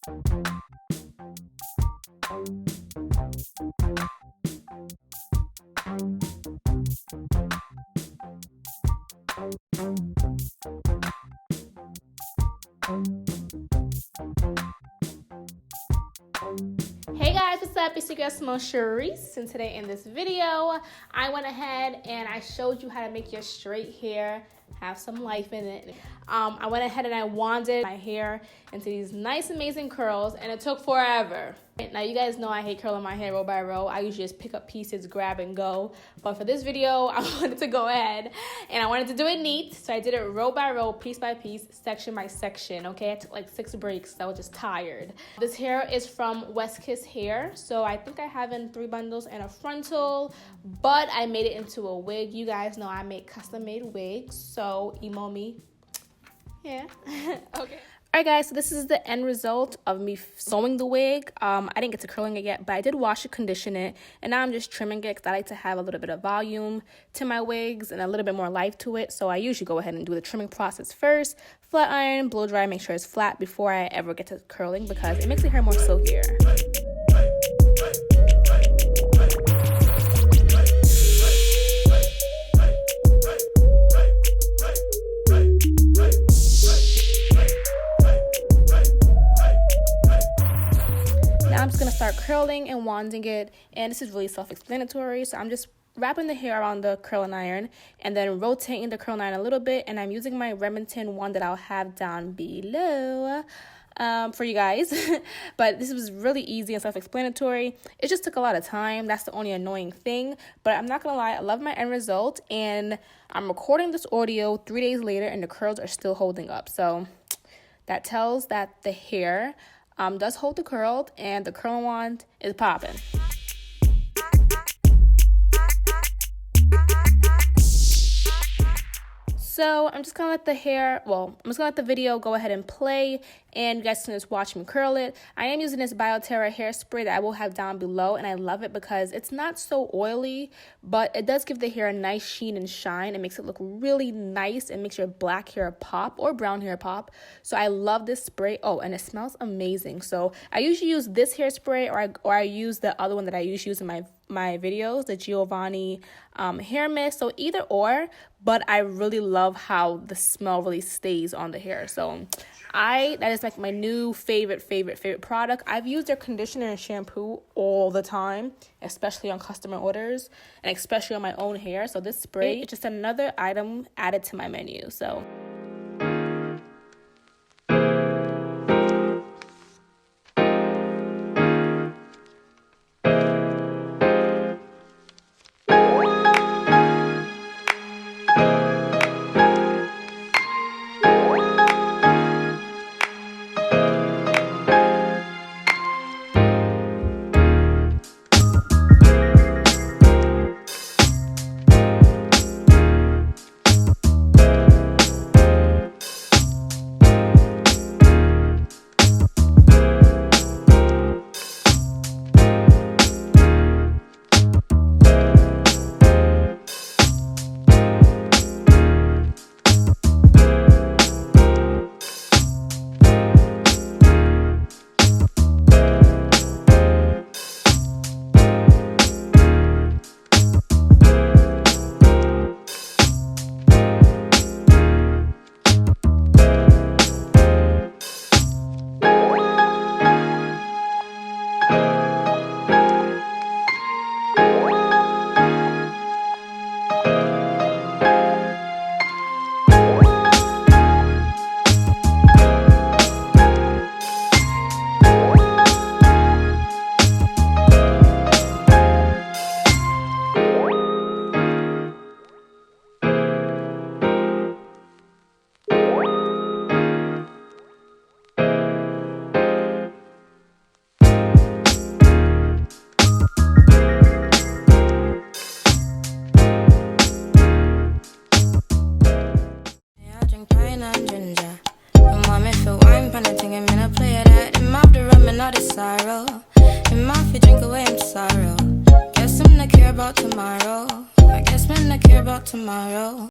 Hey guys, what's up? It's your girl SIMONE SHARICE, and today in this video I went ahead and I showed you how to make your straight hair have some life in it. I went ahead and I wanded my hair into these nice amazing curls, and it took forever. Now you guys know I hate curling my hair row by row. I usually just pick up pieces, grab and go, but for this video I wanted to go ahead and I wanted to do it neat, so I did it row by row, piece by piece, section by section. Okay, I took like 6 breaks. I was just tired. This hair is from WESTKISS hair, so I think I have in 3 bundles and a frontal, but I made it into a wig. You guys know I make custom made wigs, so emo me. Yeah. Okay. Alright guys, so this is the end result of me sewing the wig. I didn't get to curling it yet, but I did wash and condition it, and now I'm just trimming it because I like to have a little bit of volume to my wigs and a little bit more life to it. So I usually go ahead and do the trimming process first, flat iron, blow dry, make sure it's flat before I ever get to curling because it makes the hair more silkier. I'm just going to start curling and wanding it, and this is really self-explanatory. So I'm just wrapping the hair around the curling iron and then rotating the curling iron a little bit, and I'm using my Remington one that I'll have down below for you guys. But this was really easy and self-explanatory. It just took a lot of time. That's the only annoying thing, but I'm not gonna lie, I love my end result, and I'm recording this audio 3 days later and the curls are still holding up. So that tells that the hair does hold the curl, and the curling wand is popping. So I'm just gonna let the video go ahead and play, and you guys can just watch me curl it. I am using this biotera hairspray that I will have down below, and I love it because it's not so oily, but it does give the hair a nice sheen and shine. It makes it look really nice and makes your black hair pop or brown hair pop. So I love this spray. Oh, and it smells amazing. So I usually use this hairspray, or I use the other one that I usually use in my videos, the Giovanni hair mist. So either or, but I really love how the smell really stays on the hair. So that is like my new favorite product. I've used their conditioner and shampoo all the time, especially on customer orders and especially on my own hair. So this spray is just another item added to my menu. So sorrow. And my feet drink away my sorrow. Guess I'm not care about tomorrow. I guess I'm not care about tomorrow.